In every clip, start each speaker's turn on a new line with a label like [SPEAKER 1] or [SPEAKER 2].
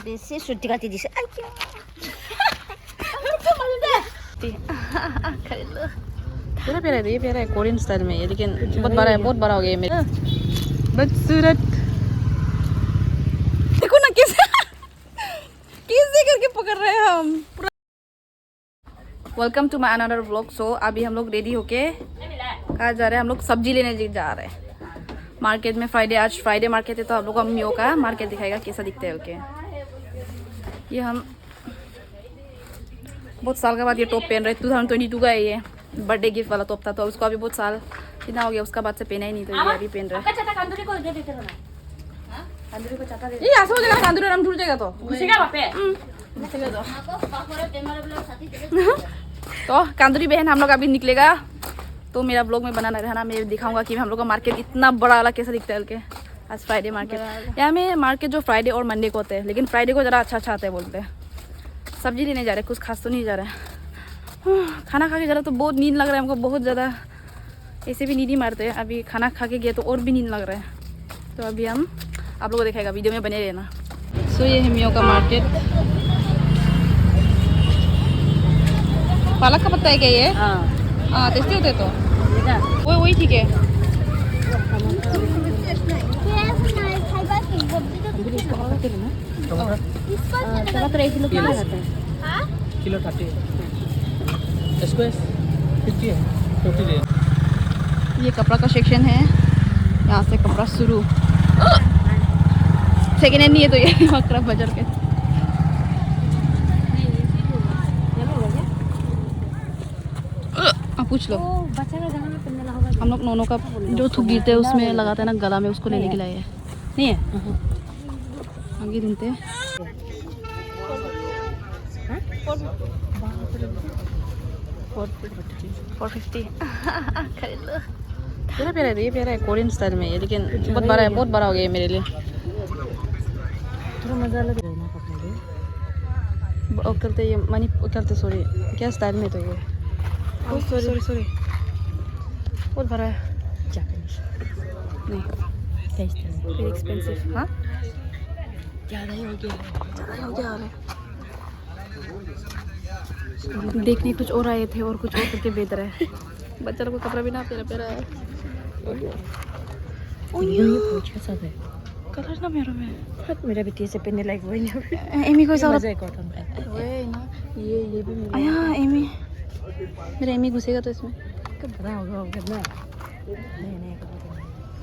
[SPEAKER 1] বেশি ছুটি কাটি দিছে
[SPEAKER 2] प्यारा प्यारा है, ये प्यारा है कोरियन स्टाइल में ये, लेकिन बहुत बड़ा है, बहुत बड़ा हो गया ये मेरा। बदसूरत देखो ना कैसे कैसे करके पकड़ रहे हैं हम। Welcome to my another vlog. So अभी हम लोग रेडी होके कहाँ जा रहे हैं? हम लोग सब्जी लेने जा रहे हैं मार्केट में। आज फ्राइडे मार्केट है, तो हम लोग को मियो का मार्केट दिखाएगा कैसा दिखता है। ओके, ये हम बहुत साल के बाद ये टॉप पहन रहे। 2022 का है ये, बर्थडे गिफ्ट वाला टॉप था, तो उसको अभी बहुत साल कितना हो गया, उसका बाद से पहना ही नहीं, तो ये अभी पहन रहे हैं। ये ऐसा हो जाएगा, कांदूरी आराम टूट जाएगा तो तो कांदूरी बहन हम लोग अभी निकलेगा, तो मेरा ब्लॉग में बनाना रहना। मैं दिखाऊंगा कि हम लोग का मार्केट इतना बड़ा वाला कैसा दिखता है। आज फ्राइडे मार्केट, यहाँ में मार्केट जो फ्राइडे और मंडे को होते हैं, लेकिन फ्राइडे को ज़रा अच्छा आता है बोलते हैं। सब्जी लेने जा रहे हैं, कुछ खास तो नहीं जा रहा है। खाना खा के जा रहा तो बहुत नींद लग रहा है हमको, बहुत ज़्यादा। ऐसे भी नींद ही मारते हैं। अभी खाना खा के गए तो और भी नींद लग रहा है। तो अभी हम आप लोगों को दिखाएगा, वीडियो में बने रहना। सो ये है मियो का मार्केट। पालक का पत्ता है क्या ये? हाँ, टेस्टी होते तो वही ठीक है।
[SPEAKER 1] टमाटर 1 किलो किलो रहता है
[SPEAKER 3] किलो 30 इसको 50 है 50 दे।
[SPEAKER 2] ये कपड़ा का सेक्शन है, यहाँ से कपड़ा शुरू। सेकेंड हैंड नहीं है तो ये मकरा बाजार के। पूछ लो, हम लोग नोनो का जो थूक गिरते हैं उसमें लगाते हैं ना गला में, उसको लेने के लिए है। नहीं है आगे ढूंढते हैं। 450 खरीद लो। प्यारा प्यारा है, ये प्यारा है कोरियन स्टाइल में ये, लेकिन बहुत बड़ा है, बहुत बड़ा हो गया ये मेरे लिए।
[SPEAKER 1] थोड़ा मजा लग रहा है ना कपड़े
[SPEAKER 2] करते ये मनी करते, सॉरी क्या स्टाइल में तो ये। सॉरी बहुत बड़ा है। नहीं फिर एक्सपेंसिव। हाँ ज़्यादा ही हो गया देखने कुछ और आए थे और कुछ और करके बेच रहे हैं। बच्चा लोग को कपड़ा भी ना प्यारा प्यारा है। कलर ना मेरा बेटी से पहनने लायक वही नहीं। एमी कोई सा वही ना, ये भी आया एमी, मेरा एमी घुसेगा तो इसमें
[SPEAKER 1] बड़ा होगा ना।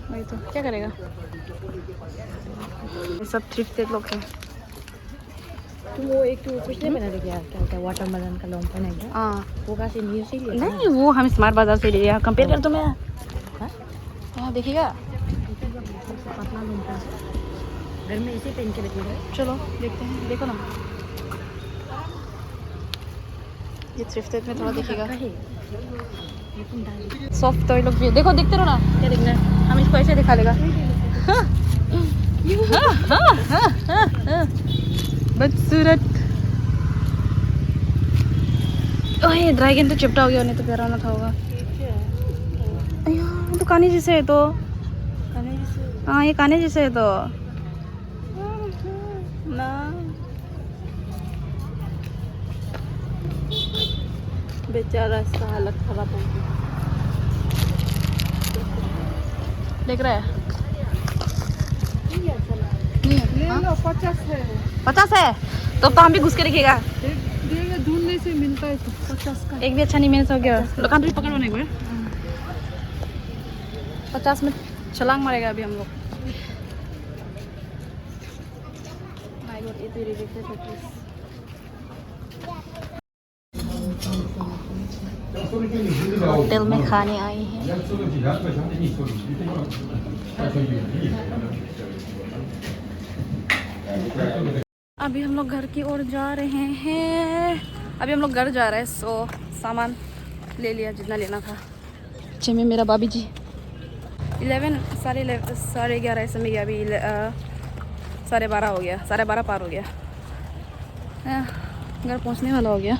[SPEAKER 2] वही तो क्या करेगा। ये सब थ्रिफ्टेड लोग हैं।
[SPEAKER 1] तुम वो एक तो कुछ नहीं बना क्या होता है, वाटरमेलन का लॉन्ग पहना है।
[SPEAKER 2] हाँ
[SPEAKER 1] वो कहाँ से न्यू से लिया?
[SPEAKER 2] नहीं, वो हम स्मार्ट बाजार से लिया। कंपेयर कर तो मैं यहाँ देखिएगा,
[SPEAKER 1] पतला लॉन्ग था, घर में इसे पहन के रखिएगा।
[SPEAKER 2] चलो देखते हैं। देखो ना ये थ्रिफ्टेड में थोड़ा देखिएगा। सॉफ्ट टॉय लोग भी देखो, देखते रहो ना, क्या देखना है। हम इसको ऐसे दिखा लेगा। बदसूरत। ओए ड्रैगन तो चिपटा हो गया, नहीं तो प्यारा होना था होगा। तो काने जैसे है तो, हाँ ये काने जैसे है तो ना। बेचारा इसका हालत खराब हो गई। देख रहा है? नहीं है। हाँ? 50 है तो हम भी घुस के देखिएगा।
[SPEAKER 1] ढूंढने से मिलता है तो 50 का
[SPEAKER 2] एक भी अच्छा नहीं मिल सक गया। दुकान भी पकड़ो नहीं, 50 में छलांग मारेगा अभी हम लोग। होटल में खाने आए हैं। अभी हम लोग घर की ओर जा रहे हैं। अभी हम लोग घर जा रहे हैं। सो सामान ले लिया जितना लेना था। अच्छे में मेरा भाभी जी 11:30 ऐसे में गया। अभी 12:30 हो गया, 12:30 पार हो गया, घर पहुंचने वाला हो गया।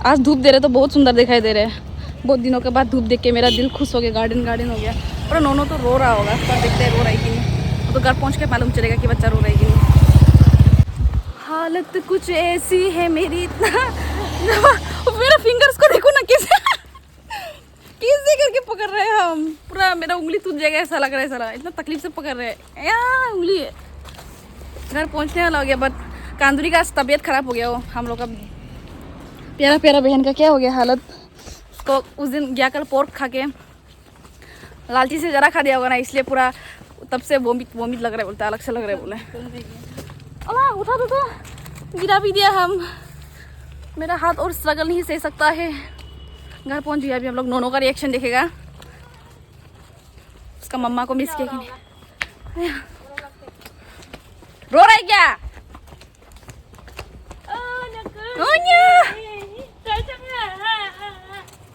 [SPEAKER 2] आज धूप दे रहे तो बहुत सुंदर दिखाई दे रहे हैं। बहुत दिनों के बाद धूप देख के मेरा दिल खुश हो गया, गार्डन हो गया। और नोनो तो रो रहा होगा, पर देखते हैं रो रहा है कि नहीं। तो घर पहुंच के मालूम चलेगा कि बच्चा रो रहा है कि नहीं। हालत कुछ ऐसी है मेरी इतना मेरा फिंगर्स को देखो ना कैसे कैसे करके पकड़ रहे हैं हम। पूरा मेरा उंगली टूट जाएगा ऐसा लग रहा है साला, इतना तकलीफ से पकड़ रहे हैं यार उंगली। घर पहुंचने वाला हो गया बट कांदुरी का तबीयत खराब हो गया। वो हम लोग का प्यारा प्यारा बहन का क्या हो गया हालत। उसको उस दिन गया कल पोर्क खा के लालची से जरा खा दिया होगा ना, इसलिए पूरा तब से वोमिट वोमिट लग रहा है, बोलता अलग से लग रहा है बोले। अल्लाह उठा दो तो गिरा भी दिया हम। मेरा हाथ और स्ट्रगल नहीं सह सकता है। घर पहुंच गया अभी हम लोग। नोनो का रिएक्शन देखेगा, उसका मम्मा को मिस किया कि नहीं। रो रहा है क्या?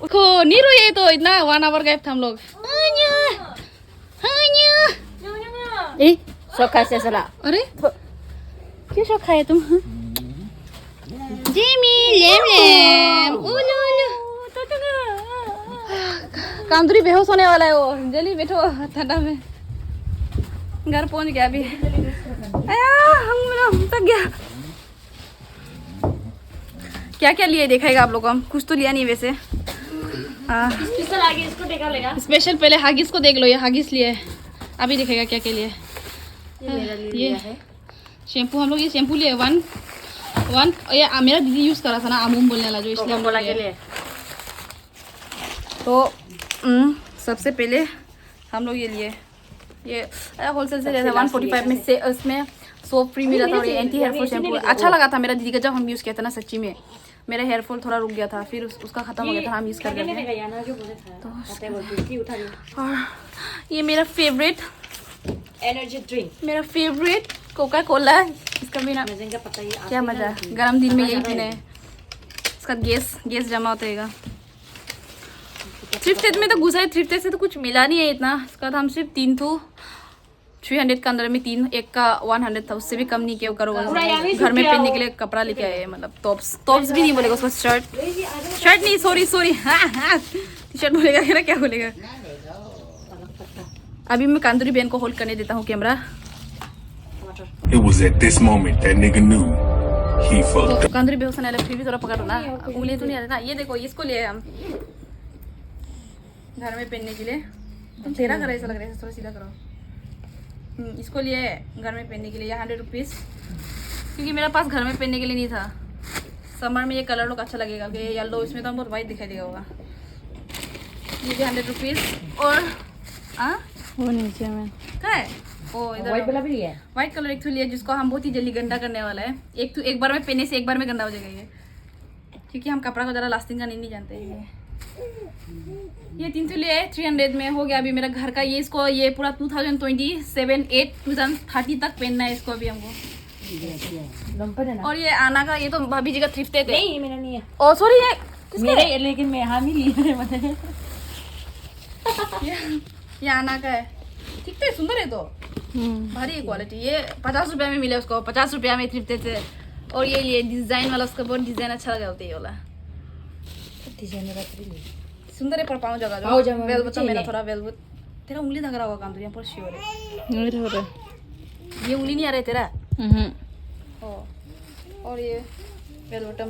[SPEAKER 2] उसको नहीं रोइए तो इतना 1 आवर गए थे हम लोग।
[SPEAKER 1] शौक कैसे चला?
[SPEAKER 2] अरे क्यों शौक खाए तुम? जेमी लेम लेम उलू उलू। कांदुरी बेहोश होने वाला है वो। जल्दी बैठो ठंडा में। घर पहुंच गया अभी। आया हम तक गया। क्या क्या लिए दिखाएगा आप लोग को। हम कुछ तो लिया नहीं वैसे।
[SPEAKER 1] इसको देखा लेगा।
[SPEAKER 2] स्पेशल पहले हागिस को देख लो। ये हागिस लिए अभी दिखेगा क्या क्या लिए। ये शैम्पू हम लोग ये शैम्पू लिए वन ये मेरा दीदी यूज़ करा था ना अमूम बोलने वाला, जो इसलिए हम बोला के लिए। तो सबसे पहले हम लोग ये लिए। ये होलसेल से लिया था 145 में से। उसमें सोप फ्री मिला था और ये एंटी हेयर फॉल शैम्पू अच्छा लगा था मेरा दीदी का। जब हम यूज़ किया था ना सच्ची में मेरा हेयर फॉल थोड़ा रुक गया था, फिर उसका ख़त्म हो गया था, हम यूज़ कर रहे थे। तो और ये मेरा फेवरेट
[SPEAKER 1] एनर्जी ड्रिंक,
[SPEAKER 2] मेरा फेवरेट कोका कोला। इसका बिना क्या मज़ा, गर्म दिन में यही पीना है। इसका गैस जमा होता है। थ्रिफ्ट में तो घुसा है, थ्रिफ्ट से तो कुछ मिला नहीं है इतना। इसका तो हम सिर्फ 3 तो 300 का अंदर में 3, एक का 100 था, उससे भी कम नहीं किया करो। घर में पहनने के लिए कपड़ा लेके आए, मतलब टॉप्स भी नहीं बोलेगा उसको, शर्ट नहीं, सॉरी हाँ टी शर्ट बोलेगा क्या बोलेगा। अभी मैं कांदुरी बहन को होल्ड करने देता हूँ camera.
[SPEAKER 4] It was at this moment that nigga knew he fucked up.
[SPEAKER 2] कांदुरी बेहोश होने वाला, फिर भी थोड़ा पकड़ो ना, उंगली तो नहीं आ रही ना। ये देखो इसको लिए हम घर में पहनने के लिए। तुम तेरा करो, ऐसा लग रहा है, थोड़ा सीधा करो। इसको लिए घर में पहनने के लिए 100 रुपीज़, क्योंकि मेरे पास घर में पहनने के लिए नहीं था। समर में ये कलर लोग अच्छा लगेगा, कि येलो इसमें तो हमको वाइट दिखाई देगा होगा। ये भी 100 रुपीज़। और
[SPEAKER 1] वो नीचे में
[SPEAKER 2] क्या है वो इधर
[SPEAKER 1] व्हाइट वाला भी है।
[SPEAKER 2] व्हाइट कलर एक तो लिया, जिसको हम बहुत ही जल्दी गंदा करने वाला है। एक बार में पहनने से एक बार में गंदा हो जाएगा ये, क्योंकि हम कपड़ा को ज़रा लास्टिंग का नहीं जानते हैं। ये 3 तो लिया है 300 में हो गया अभी मेरा घर का। ये इसको ये पूरा 2027-8 2030 तक पहनना है इसको अभी हमको। और ये आना का, ये तो भाभी जी का थ्रिफ्ट थे।
[SPEAKER 1] नहीं मेरा नहीं है।
[SPEAKER 2] ओ सॉरी ये
[SPEAKER 1] मेरे, लेकिन मैं हाँ नहीं लिया।
[SPEAKER 2] ये आना का है, ठीक है, सुंदर है तो भारी है क्वालिटी। ये 50 रुपया में मिले उसको, 50 रुपया में थ्रिफ्ट थे। और ये डिजाइन वाला, उसका बहुत डिजाइन अच्छा लगा होता है ये वाला। सुंदर है पर पाँव जगह जो वेलवेट मेरा थोड़ा वेलवेट। तेरा उंगली धग रहा होगा कांदुरी, यहाँ पर श्योर है। ये उंगली नहीं आ रहा है तेरा। और ये वेलवेटम,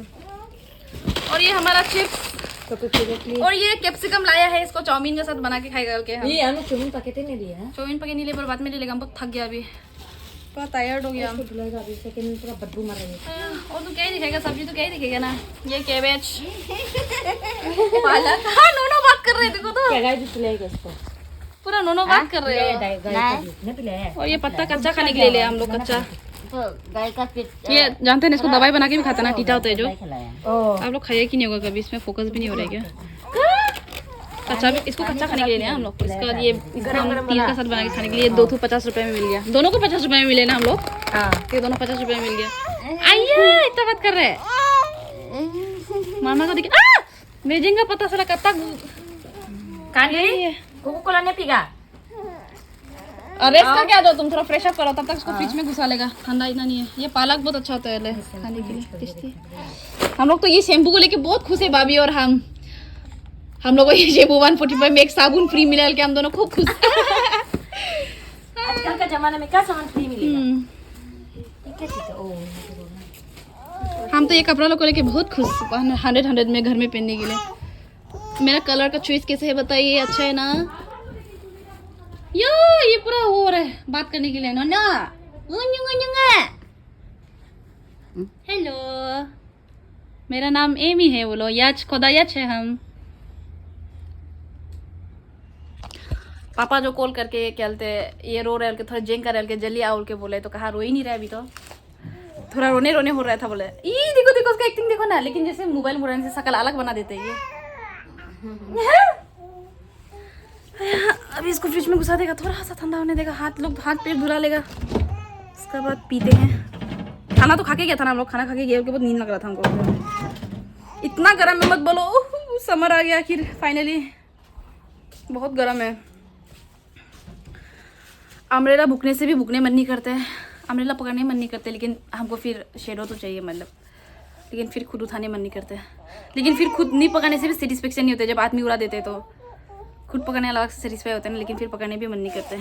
[SPEAKER 2] और ये हमारा चिप्स, और ये कैप्सिकम लाया है, इसको चाउमीन के साथ बना के खाएगा के।
[SPEAKER 1] ये हमें चाउमीन पैकेट नहीं लिया है।
[SPEAKER 2] चाउमीन पैकेट नहीं ले, पर बाद में ले लेगा। हम बहुत थक गया अभी, पूरा टायर्ड हो गया।
[SPEAKER 1] अभी सेकंड पूरा बदबू मार रही है।
[SPEAKER 2] और तो क्या ही दिखेगा, सब्जी तो क्या ही दिखेगा ना। ये कैबेज, पालक। हाँ नोनो बात कर रहे, देखो तो
[SPEAKER 1] क्या गाइस पिलाएगा इसको,
[SPEAKER 2] पूरा नोनो बात कर रहे हो। और ये पत्ता कच्चा खाने के लिए लिया हम लोग, कच्चा।
[SPEAKER 1] गाय का पेट
[SPEAKER 2] ये जानते हैं इसको दवाई बना के भी खाता ना, टीटा होता है जो। आप लोग खाया कि नहीं होगा कभी, इसमें फोकस भी नहीं हो रहा है क्या। कच्चा भी, इसको कच्चा खाने के लिए लिया हम लोग। इसका ये तिल का साथ बना के खाने के लिए 2 तो 50 रुपए में मिल गया। दोनों को 50 रुपए में मिले ना हम लोग। ये दोनों 50 रुपए में मिल गया। आइए इतना बात कर रहे हैं। मामा को देखिए भेजेंगे पता चला कब तक
[SPEAKER 1] कोको कोला नहीं पीगा।
[SPEAKER 2] रेस्ट करके आ जाओ तुम, थोड़ा फ्रेश अप करो, तब तक इसको फ्रिज में घुसा लेगा। ठंडा इतना नहीं है। ये पालक बहुत अच्छा होता है खाने के लिए, टेस्टी। हम लोग तो ये शैम्पू को लेके बहुत खुश है भाभी और हम लोग को ये शैम्पू 145 में एक साबुन फ्री मिला के हम दोनों खूब खुश।
[SPEAKER 1] आजकल का जमाना में क्या सामान फ्री मिलेगा।
[SPEAKER 2] हम तो ये कपड़ा लोग को लेके बहुत खुश, 100 में घर में पहनने के लिए। मेरा कलर का चॉइस कैसे है बताइए, अच्छा है ना? यो ये पूरा हो रहा है बात करने के लिए ना ना। हेलो, मेरा नाम एमी है, बोलो। याच खुदा याच है हम। पापा जो कॉल करके कहते ये रो रहे, थोड़ा जेंग कर रहे, जल्दी आओ के बोले, तो कहा रो ही नहीं रहा अभी, तो थोड़ा रोने रोने हो रहा था। बोले ये देखो देखो उसका एक्टिंग देखो ना, लेकिन जैसे मोबाइल मोबाइल से शकल अलग बना देते हैं ये। अभी इसको फ्रिज में घुसा देगा, थोड़ा सा ठंडा होने देगा, हाथ पेट धुला लेगा, उसके बाद पीते हैं। खाना तो खा के गया था ना हम लोग, खाना खा के गए, उसके बाद नींद लग रहा था हमको। इतना गर्म में मत बोलो, समर आ गया आखिर फाइनली, बहुत गर्म है। अम्ब्रेला भूखने से भी भूखने मन नहीं करते है, अम्ब्रेला पकड़ने मन नहीं करते, लेकिन हमको फिर शेडो तो चाहिए मतलब, लेकिन फिर खुद उठाने मन नहीं करते, लेकिन फिर खुद नहीं पकड़ने से भी सेटिस्फेक्शन नहीं होते। जब आदमी उड़ा देते तो खुद पकड़ने अलग से सेटिस्फाई होते हैं, लेकिन फिर पकड़ने भी मन नहीं करते।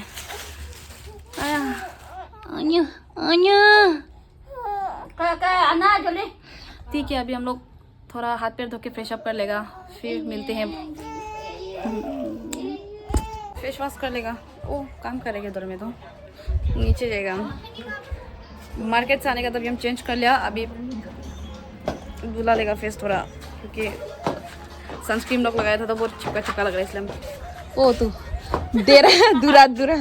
[SPEAKER 2] ठीक है, अभी हम लोग थोड़ा हाथ पैर धो के फ्रेश अप कर लेगा, फिर मिलते हैं। फेस वॉश कर लेगा, ओ काम करेगा इधर में, तो नीचे जाएगा। हम मार्केट से आने का तभी हम चेंज कर लिया, अभी धुला लेगा फेस थोड़ा, क्योंकि सनस्क्रीन लोग लगाया था तो बहुत चिपका चिपका लग रहा है, इसलिए। ओ तू दे रहा है दूरा दूरा,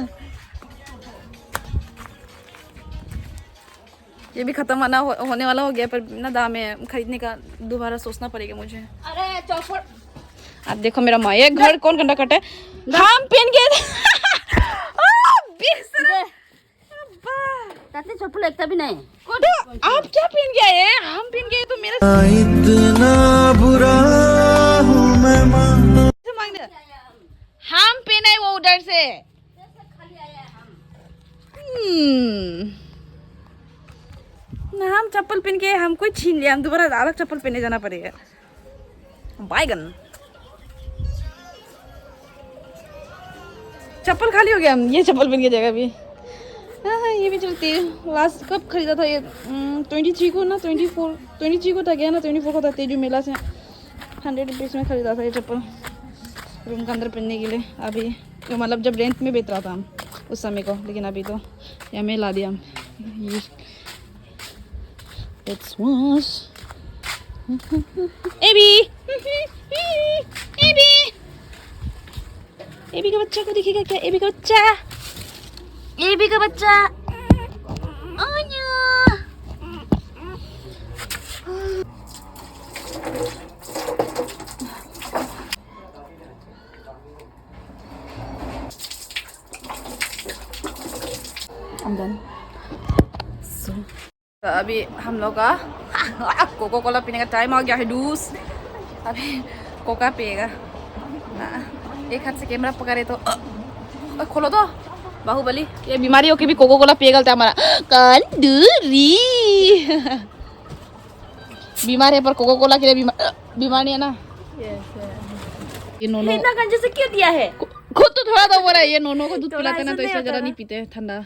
[SPEAKER 2] ये भी खत्म होने वाला हो गया, पर ना दाम है, खरीदने का दोबारा सोचना पड़ेगा मुझे। अरे चौपड़, अब देखो मेरा माँ, ये घर कौन गंदा कटे, हम पहन गए चप्पल लगता भी नहीं। आप क्या पहन गया है? हम पहन गए तो मेरा इतना बुरा हूँ मैं, हम पहने वो उधर से। हम चप्पल पहन के हमको छीन लिया, हम दोबारा अलग चप्पल पहने जाना पड़ेगा। बाइगन चप्पल खाली हो गया, हम ये चप्पल पहन के जाएगा अभी। हाँ ये भी चलती है। लास्ट कब खरीदा था ये? 23 को ना, 23 को था गया ना, 24 को था तेजू मेला से 100 रुपीज़ में खरीदा था ये चप्पल, रूम के अंदर पहनने के लिए। अभी तो मतलब जब रेंट में बेच रहा था हम उस समय को, लेकिन अभी तो यहाँ में ला दिया हम। एबी का बच्चा को दिखेगा क्या? एबी का बच्चा, एबी का बच्चा। तो अभी हम लोग का कोका कोला पीने का टाइम आ गया है दूस। अभी कोका पिएगा। एक हाथ से कैमरा पकड़े तो खोलो तो बाहुबली, ये बीमारी हो के भी कोका कोला पिएगा हमारा कंदूरी। बीमार है पर कोका कोला के लिए बीमार नहीं है ना। ये नोनो इतना गंजे से क्यों दिया है? खुद तो थोड़ा तो बोला, ये नोनो को दूध पिलाते ना तो इसलिए जरा नहीं पीते ठंडा।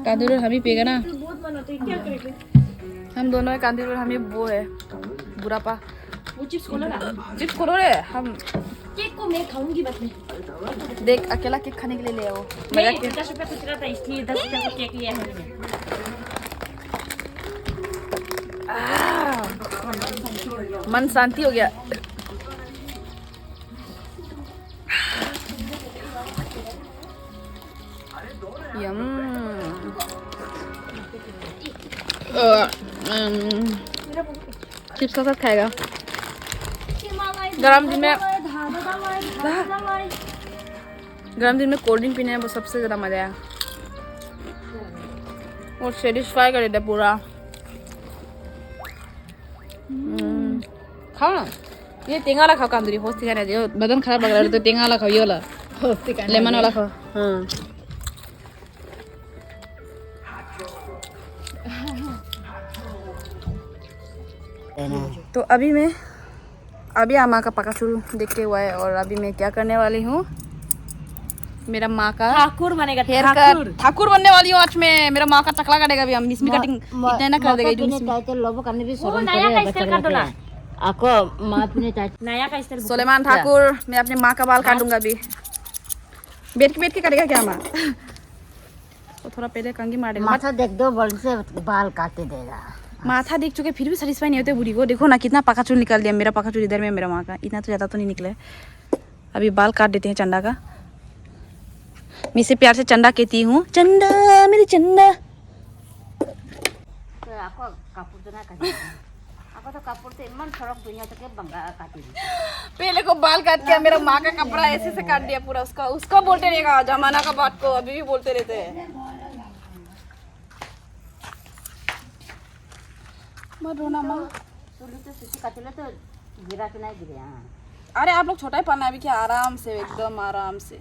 [SPEAKER 2] कांदूर हम ही पिएगा ना, हम दोनों है कांदूर, हम ही वो है बुढ़ापा। वो चिप्स खोलो ना, चिप्स खोलो रे। हम केक को मैं खाऊंगी बस में। देख अकेला केक खाने के लिए ले आओ। मैं 10 रुपया कुछ रहा था इसलिए 10 रुपया का केक लिया है मैंने। मन शांति हो गया। यम चिप्स का साथ खाएगा। गरम दिन में कोल्ड ड्रिंक पीने में वो सबसे ज़्यादा मज़ा आया और सेटिस्फाई कर देता पूरा। खाओ ना, ये टेंगा वाला खाओ कांदूरी, होस्ती खाने जो बदन खराब लग रहा है तो टेंगा वाला खाओ, ये वाला लेमन वाला खाओ। हाँ तो अभी आमा का पकाचूर देख के हुआ है और अभी मैं क्या करने वाली हूँ, मेरा माँ का
[SPEAKER 1] ठाकुर बनेगा
[SPEAKER 2] हेयर कट। ठाकुर बनने वाली हूँ आज मैं। मेरा माँ का टकला काटेगा अभी हम। मिसमी कटिंग इतना ना कर देगा
[SPEAKER 1] नया का स्टाइल काट दो ना आपको माँ अपने नया का स्टाइल
[SPEAKER 2] सुलेमान ठाकुर। मैं अपने माँ का बाल काटूंगा अभी। बैठ के करेगा क्या माँ? तो थोड़ा पहले कंघी मार देगा।
[SPEAKER 1] माथा देख दो बल से बाल काटे देगा।
[SPEAKER 2] माथा देख चुके फिर भी सेटिस्फाई नहीं होते बूढ़ी को। देखो ना कितना पकाचूर निकल दिया। मेरा पकाचूर इधर में, मेरा माँ का इतना तो ज़्यादा तो नहीं निकले। अभी बाल काट देते हैं चंदा का। मैं इसे प्यार से चंदा कहती हूँ। चंदा मेरी चंदा।
[SPEAKER 1] तो आपको कपूर तो ना काटे आपको तो कपूर से इमन फरक दुनिया तक बंगा काटे
[SPEAKER 2] पहले को बाल काट के मेरा माँ का कपड़ा ऐसे से काट दिया पूरा। उसका बोलते रहेगा जमाना का बात को अभी भी बोलते रहते हैं। मत रोना माँ।
[SPEAKER 1] तो सूची काटले तो गिरा के नहीं गिरे।
[SPEAKER 2] अरे आप लोग छोटा ही पहना अभी क्या? आराम से एकदम आराम से।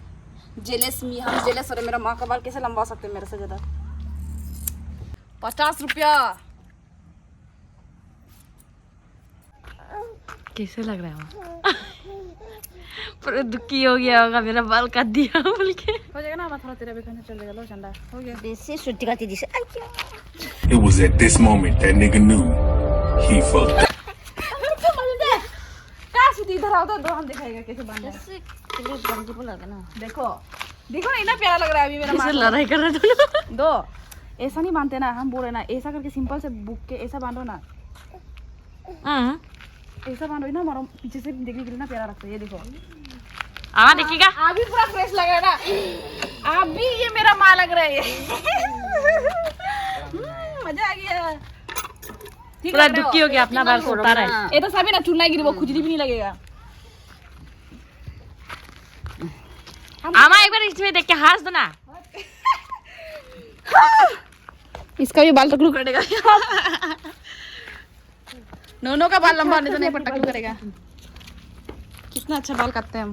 [SPEAKER 2] जेलेस मी हम जेलेस हो रहे। मेरा माँ का बाल कैसे लंबा सकते हैं मेरे से ज्यादा? 50 रुपया।
[SPEAKER 1] कैसे लग रहा है? पूरा दुखी हो गया होगा मेरा बाल काट दिया बोल के।
[SPEAKER 2] हो जाएगा ना अब थोड़ा तेरा भी खाने चल जाएगा। लो चंदा हो गया।
[SPEAKER 1] बेसी छुट्टी काटी दी से।
[SPEAKER 4] It was at this moment that nigga knew he fucked up.
[SPEAKER 2] क्या सीधी इधर आओ तो दो हम दिखाएगा कैसे बांधना है।
[SPEAKER 1] गंजी बोला ना
[SPEAKER 2] देखो देखो ना इतना प्यारा लग रहा है अभी मेरा माँ।
[SPEAKER 1] लड़ाई कर रहे थे
[SPEAKER 2] दो ऐसा नहीं बांधते ना हम। बोले ना ऐसा करके सिंपल से बुक के ऐसा बांधो ना। ऐसा बांधो ना हमारा पीछे से देखने के लिए ना प्यारा लगता है। ये देखो
[SPEAKER 1] देखिएगा
[SPEAKER 2] अभी पूरा फ्रेश लग रहा है ना। अभी ये मेरा माँ लग रहा है। मजा आ गया। ठीक
[SPEAKER 1] पूरा
[SPEAKER 2] लग रहा
[SPEAKER 1] दुखी हो गया अपना बाल को उतारा है।
[SPEAKER 2] ये तो सभी ना चुनना गिरी वो खुजली भी नहीं लगेगा।
[SPEAKER 1] आमा एक बार इसमें देख के हंस दो ना।
[SPEAKER 2] इसका भी बाल टकलू कटेगा। नोनो का बाल लंबा नहीं तो नहीं पर टकलू करेगा। कितना अच्छा बाल काटते हैं हम।